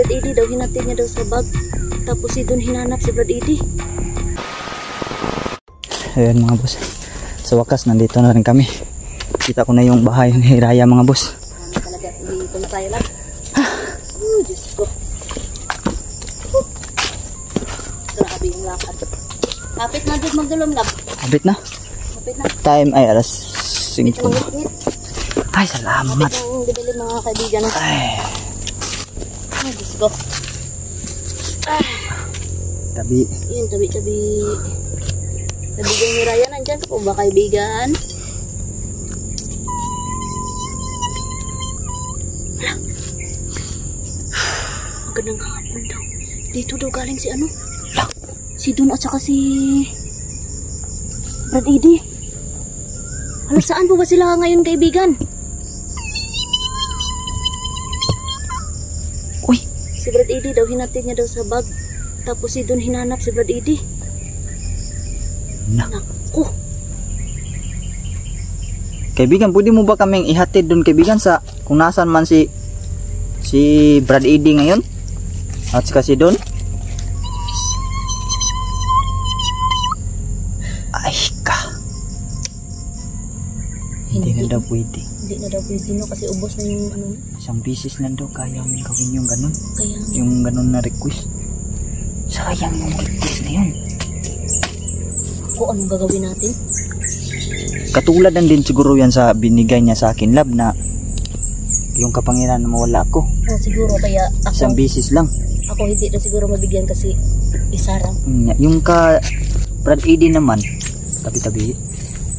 Brad Eddie daw, hinatid niya daw sa bag. Tapos si Don hinanap si Brad Eddie. Ayan mga boss, sa wakas nandito na rin kami. Kita ko na yung bahay ni Raya mga boss. Talaga, dito na tayo lang. Diyos ko. Grabe yung lakad. Kapit na dito magdulong lang. Kapit na? Kapit na. Time ay alas 5. Ay, salamat. Kapit ng dibili mga kaibigan. Ay, Diyos ko. tabi. Yun, tabi-tabi. Kaibigan ni Raya, nandyan ka po ba kaibigan? Magandang hapon daw. Dito daw galing si ano? Si Don at saka si Brad Eddie. Alam saan po ba sila ngayon kaibigan? Uy, Si Brad Eddie daw, hinatid niya daw sa bag. Tapos si Don hinanap si Brad Eddie. Naku. kaibigan, pwede mo ba kaming ihatid doon kaibigan sa kung nasan man si Brad Eddie ngayon? At saka si Don? Ay ka. Hindi na daw pwede. Hindi na daw pwede no, kasi ubos na yung ano. Isang bisis lang daw kaya mong gawin yung ganun. Kaya Yung ganun na request. Sayang yung request na yun. kung anong gagawin natin. Katulad din siguro yan sa binigay niya sa akin, love, na yung kapangyarihan na mawala ako. Siguro kaya Isang ako, bisis lang. ako hindi na siguro mabigyan kasi isarang. Yung ka Brad Eddie naman, tabi-tabi.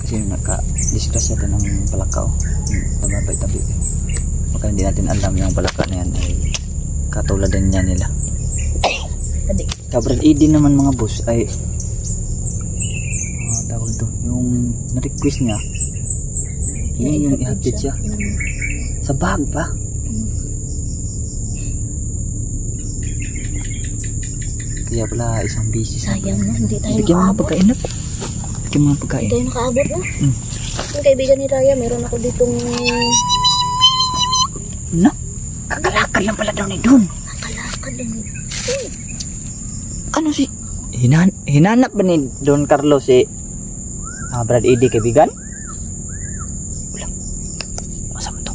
Kasi naka-discuss yata ng palakaw. Tabay-tabi. Baka hindi natin alam yung palaka na yan ay katulad din niya nila. Tabi. Ka Brad Eddie naman mga boss ay tawag ito, yung na-request niya, yun yung ihatid siya. Sa bag pa. Kaya pala isang busy. Sayang no, hindi tayo Bigyan mo ng makaabot. pagkain na. Bigyan mo ng pagkain. Hindi tayo nakaabot no. Yung kaibigan ni Raya, meron ako ditong Na, kakalakal lang pala daw ni Don. nakalakad lang. Ano si hinanap ba ni Don Carlos si Brad Eddie kaibigan? Wala. Masama to.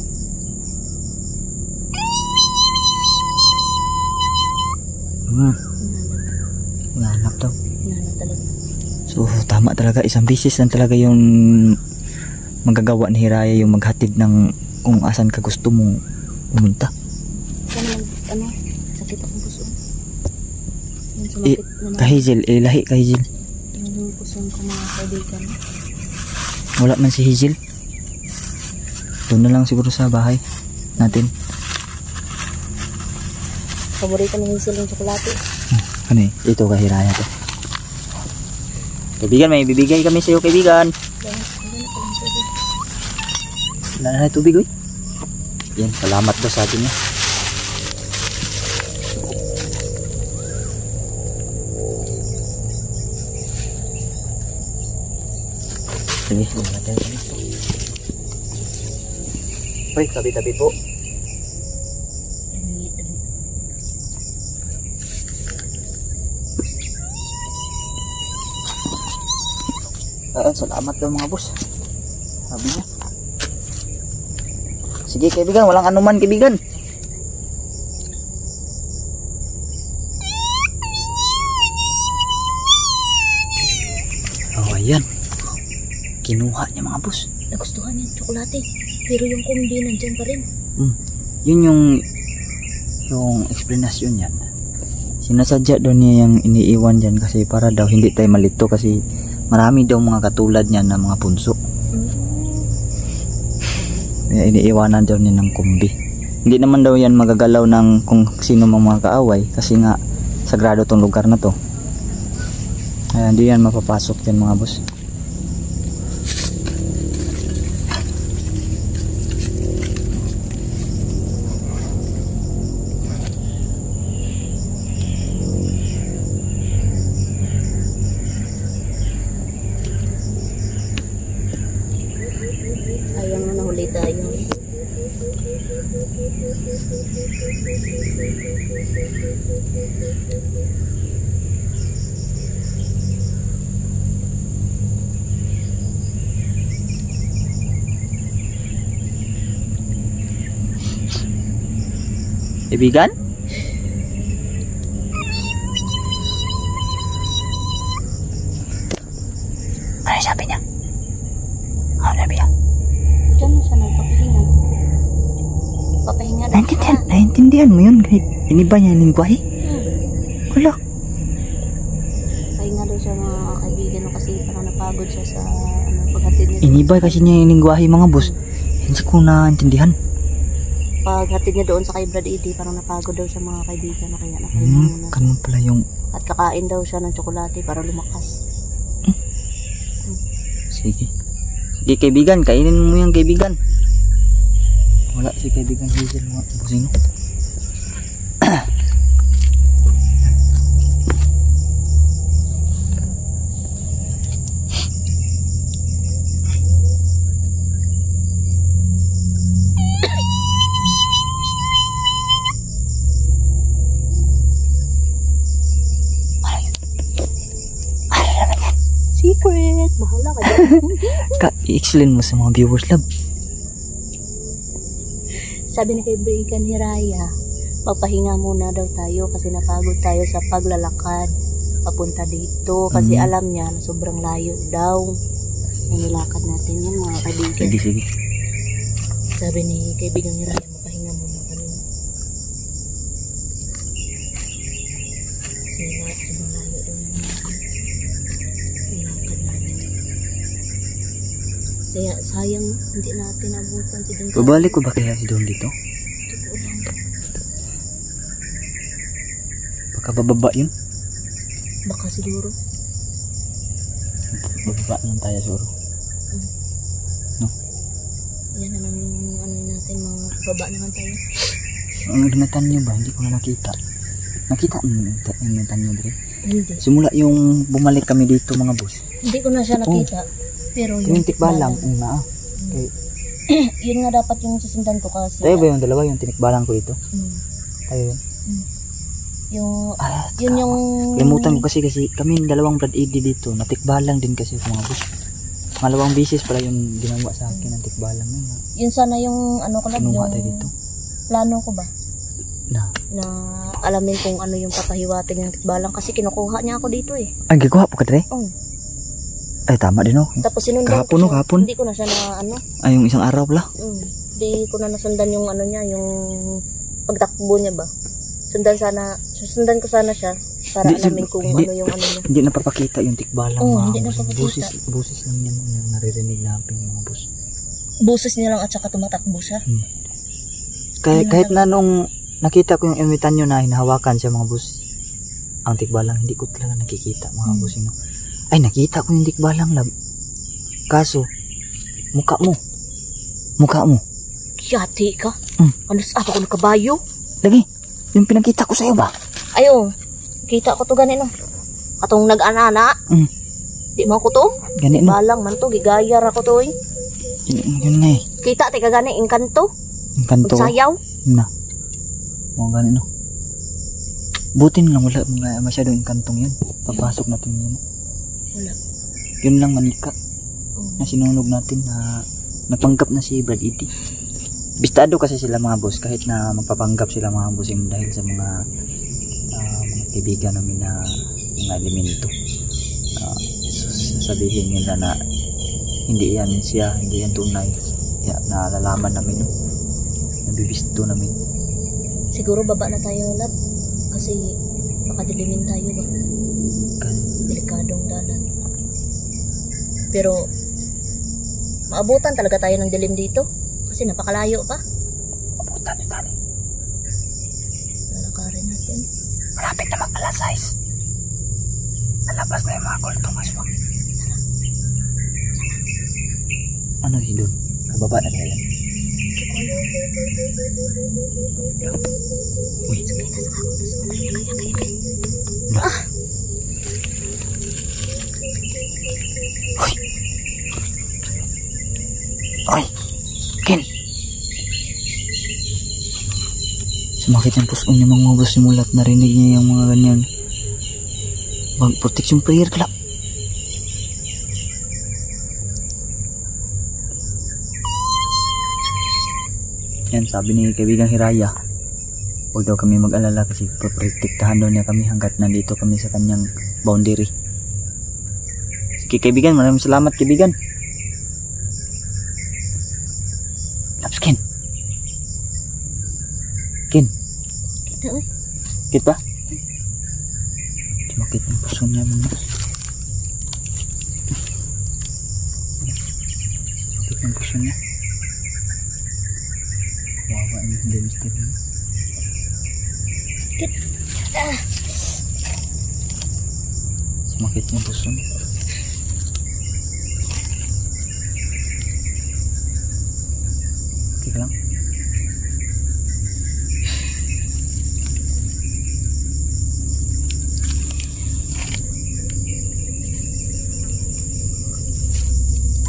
Hinanap daw. Hinanap talaga. So tama talaga, isang bisis lang talaga yung magagawa ni Hiraya, yung maghatid ng kung asan ka gusto mong pumunta. Sana ano, sakit akong puso. Yung sumakit na Kahizil, lahi kahizil. yung puso ko mga kaibigan. Wala man si Hazel. Doon na lang siguro sa bahay natin. Paborito ni Hazel yung tsokolate. Ano eh? Ito kahiraya to. Kaibigan, may bibigay kami sa iyo kaibigan. Wala na tubig oy. Yan, salamat daw sa atin niya. Sige, wala tayo na. Hoy, tabi-tabi po. Salamat daw mga boss. Sabi niya. Sige kaibigan, walang anuman kaibigan. Oh, ayan. Kinuha niya mga boss. Nagustuhan niya yung tsokolate. Pero yung kumbi nandyan pa rin. Yun yung explanation yan. Sinasadya daw niya yung iniiwan dyan kasi para daw hindi tayo malito kasi marami daw mga katulad niya na mga punso. Kaya iniiwanan daw niya ng kumbi. Hindi naman daw yan magagalaw ng kung sino mga kaaway kasi nga sagrado tong lugar na to. Kaya hindi yan mapapasok yan mga boss. Kaibigan? Ano sabi niya? Ano sabi niya? Diyan na siya nagpapahinga. Papahinga daw siya. Naintindihan mo yun kahit iniba niya yung lingwahe? Wala. Pahinga daw siya mga kaibigan no, kasi parang napagod siya sa paghatid niya. Iniba kasi niya yung lingwahe mga boss. Hindi ko naintindihan. Paghatid niya doon sa kay Brad Eddie, parang napagod daw siya mga kaibigan na kaya napahinga muna. Ganun pala yung... At kakain daw siya ng tsokolate para lumakas. Sige. Sige kaibigan, kainin mo yung kaibigan. Wala si kaibigan Hazel mga bossing. Secret! Bahala ka dyan. I-explain mo sa mga viewers love. Sabi ni kaibigan ni Raya, magpahinga muna daw tayo kasi napagod tayo sa paglalakad papunta dito. Kasi alam niya na sobrang layo daw. Nilakad natin yan mga kaibigan. Sige. Sabi ni kaibigan ni Raya, magpahinga muna kami. Kasi sobrang layo daw nilakad natin. Kaya sayang hindi natin abutan si Don. Babalik ko ba kaya si Don dito? Baka bababa yun? Baka siguro. Bababa lang tayo siguro. No? Yan naman yung ano natin, mga baba naman tayo. Ang nagmetan nyo ba? Hindi ko na nakita. Nakita mo yung nagmetan nyo dito? Hindi. Simula yung bumalik kami dito mga boss. Hindi ko na siya nakita. Pero Yung tikbalang. Okay. Yun nga dapat yung susundan ko kasi. Tayo ba yung dalawa yung tinikbalang ko dito? Tayo yun. Yung, yun yung... Limutan ko kasi kami dalawang Brad Eddie dito. Natikbalang din kasi mga boss. Malawang bisis pala yung ginawa sa akin ng tikbalang yun. Yun sana yung ano ko lang, Kinuha yung tayo dito. plano ko ba? Na Alamin kung ano yung papahiwating ng tikbalang kasi kinukuha niya ako dito eh. Ay, gagawa po ka dre? Oh. Ay, tama din oh. Tapos sinundan Kahapon ko siya. kahapon. Hindi ko na siya na ano. Ay, yung isang araw pala. Hindi ko na nasundan yung ano niya, yung pagtakbo niya ba. Susundan ko sana siya para alamin kung ano yung ano niya. Hindi napapakita yung tikbalang hindi napapakita. Busis lang yan yung naririnig natin mga boss. Boses niya lang at saka tumatakbo siya. Kahit na nung nakita ko yung imitan nyo na hinahawakan siya mga boss, ang tikbalang hindi ko talaga nakikita mga boss. Ay, nakita ko yung tikbalang lab. Kaso, mukha mo. Kiyati ka? Ano sa ako ng kabayo? Lagi, yung pinakita ko sa'yo ba? Ayo, kita ko to gani no. Atong nag-anana. Di mo ko to? Gani no? Balang man to, gigayar ako to eh. Yun na eh. Kita tika gani, inkanto. Inkanto. Magsayaw. Na. Mga gani no. Butin lang wala mga masyadong inkantong yan. Papasok natin yun. Wala. Yun lang manika. Na sinunog natin na napanggap na si Brad Eddie. Bistado kasi sila mga boss kahit na magpapanggap sila mga boss yung dahil sa mga kaibigan namin na mga elemento. Sasabihin nila na hindi yan siya, hindi yan tunay. Kaya nalalaman namin no. Nabibisto namin. Siguro baba na tayo lab kasi makadilimin tayo ba. Delikadong dalan. Pero maabutan talaga tayo ng dilim dito kasi napakalayo pa. Maabutan ni Tani. Lalakarin natin. Malapit na mag-alas 6. Nalabas na yung mga kultong aswang. Ano si Don? Kababa na kaya yan. Uy. Uy. Ken. Sumakit yung puso niya mga boss. Simulat narinig niya yung mga ganyan. Mag-protection prayer kalap. Yan, sabi ni kaibigang Hiraya, huwag daw kami mag-alala kasi protektahan daw niya kami hanggat nandito kami sa kanyang boundary. Sige kaibigan, maraming salamat kaibigan. Laps Ken. Ken. Kita oy. Kit ba? Sumakit ang puso niya mga. Sumakit ang puso niya. Wawa niya, hindi mister niya. Kit. Sumakit yung puso niya. Okay lang.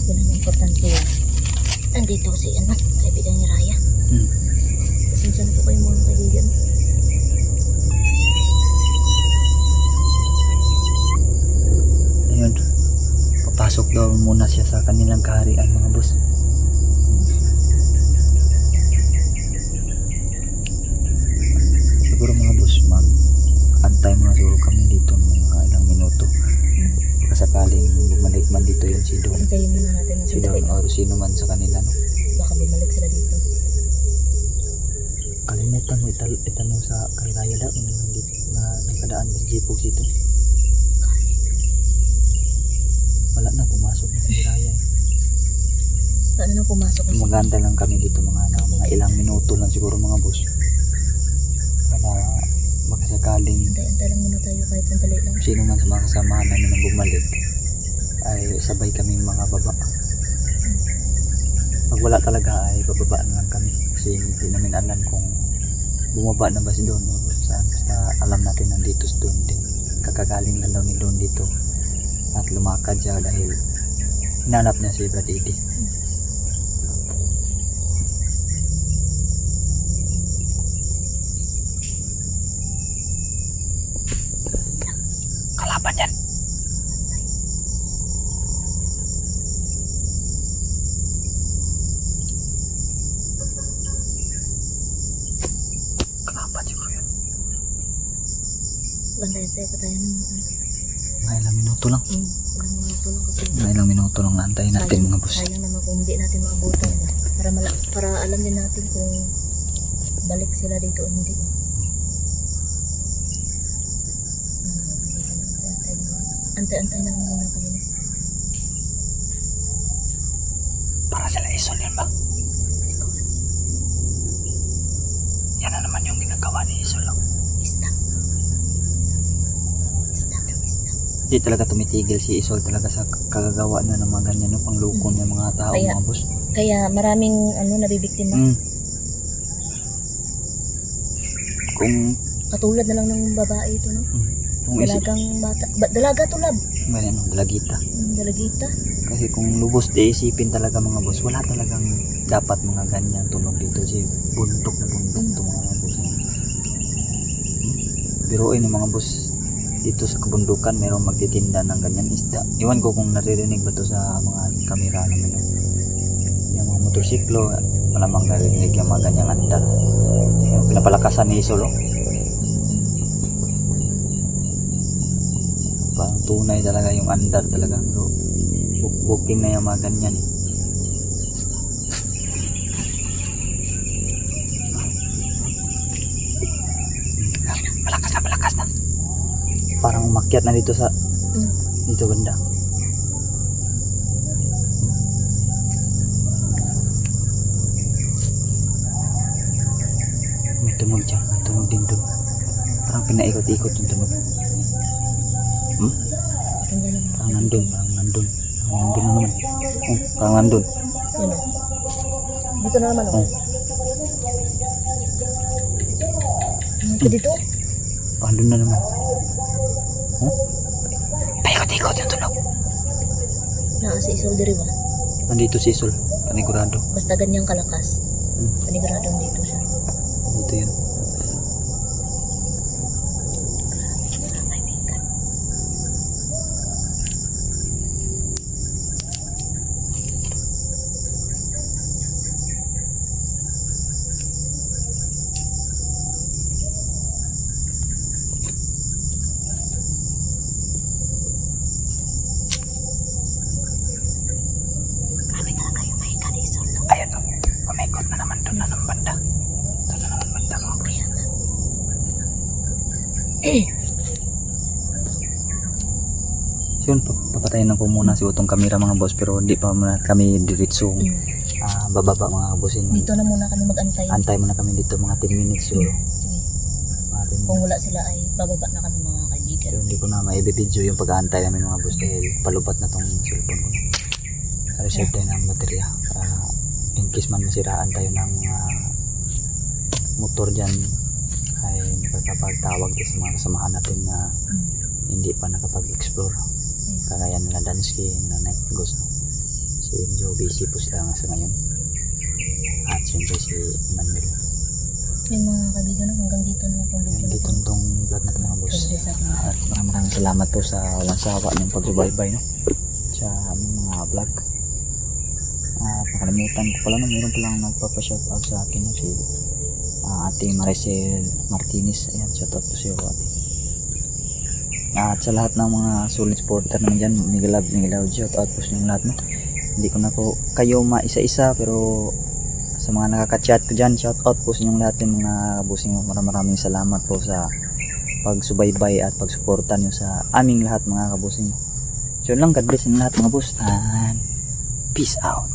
Yun ang importante yan. Andito si ano, kaibigan ni Raya. Pasensya na po kayo mga kaibigan. Ayun. Papasok daw muna siya sa kanilang kaharian mga boss. Siguro mga boss, mag-antay muna siguro kami dito mga ilang minuto. Sakaling bumalik man dito yung si Don. Antayin muna natin ang Si Don o sino man sa kanila, no? baka bumalik sila dito. Kalimutan mo itanong sa kay Raya daw na nagkadaan sa Jipog dito. Wala na, pumasok na si Raya. Paano na pumasok kasi? Maganda lang kami dito mga ilang minuto lang siguro mga boss. Para makasakaling Antay lang muna tayo kahit sandali lang. sino man sa mga kasamahan namin na bumalik ay sabay kami mga baba. Pag wala talaga ay bababa na lang kami kasi hindi namin alam kung bumaba na ba si Don o saan. Basta alam natin nandito si Don din. Kakagaling lang daw ni Don dito at lumakad siya dahil hinanap niya si Brad Eddie. Kalaban yan. Kalaban siguro yan. Bantay-antay pa tayo ng Mga ilang minuto lang. ilang minuto lang kasi Mga ilang minuto lang naantayin natin mga boss. sayang naman kung hindi natin maabutan para alam din natin kung balik sila dito o hindi. Antay-antay na lang muna kami. Para sila Isol yan ba? Yan na naman yung ginagawa ni Isol. Stop. Hindi talaga tumitigil si Isol talaga sa kagagawa na ng mga ganyan, no? Pangloko niya mga tao, Kaya- mga boss. Kaya maraming nabibiktima. Kung Katulad na lang ng babae ito, no? kung isip, Dalagang bata. Dalaga tulad. ganyan, no? Dalagita. Dalagita. Kasi kung lubos di isipin talaga mga boss, wala talagang dapat mga ganyan tunog dito si bundok na bundok to mga boss. Biruin ng mga boss dito sa kabundukan mayroong magtitinda ng ganyan isda. Iwan ko kung naririnig ba to sa mga kamera namin, no? Yung mga motorsiklo, malamang narinig yung mga ganyang andar. Yung pinapalakasan ni Isol, oh. Parang tunay talaga yung andar talaga. So, booking na yung mga ganyan, eh. Malakas na. Parang umakyat na dito sa dito banda. May tunog dyan, may tunog din dun. Parang pinaikot-ikot yung tunog. Parang nandun na naman. Parang nandun. Yun, oh. Dito na naman, oh. Dito? Andun na naman. Paikot-ikot yung tunog. Si Isol diri ba? Nandito si Isol, panigurado. Basta ganyang kalakas. Paniguradong dito siya. Dito yun. Ito na ng banda. Ito na ng banda mga boss. So yun, papatayin na po muna si Utong kamera mga boss, pero hindi pa muna kami diretsong bababa mga bossing. Dito na muna kami mag-antay. Antay muna kami dito mga 10 minutes siguro. Sige. Mga 10 Kung minutes. wala sila ay bababa na kami mga kaibigan. So, hindi ko na maibibidyo yung pag-aantay namin mga boss dahil palubat na tong cellphone ko. Reserve tayo ng baterya para in case man masiraan tayo ng motor dyan ay nakakapagtawag tayo sa mga kasamahan natin na hindi pa nakapag-explore. Kagaya nila Dansky, na Night Ghost. Si Joe busy po sila sa ngayon. At siyempre si Emmanuel. Yung mga kaibigan hanggang dito na itong video na Dito ito. itong vlog natin mga boss. Progress natin. At maraming salamat po sa walang sawa niyong pagsubaybay no? Sa aming mga vlog. At nakalimutan ko pala na meron palang nagpapashoutout sa akin no? Si Ate Maricel Martinez. Ayan, shoutout po siya ate. At sa lahat ng mga solid supporter naman dyan, Miguel shoutout po sa inyong lahat no? Hindi ko na po kayo maisa-isa, pero sa mga nakaka-chat ko dyan, shoutout po sa inyong lahat yung mga kabusing. Maraming salamat po sa pagsubaybay at pagsuporta nyo sa aming lahat mga kabusing. So yun lang, God bless yung lahat mga boss, and peace out.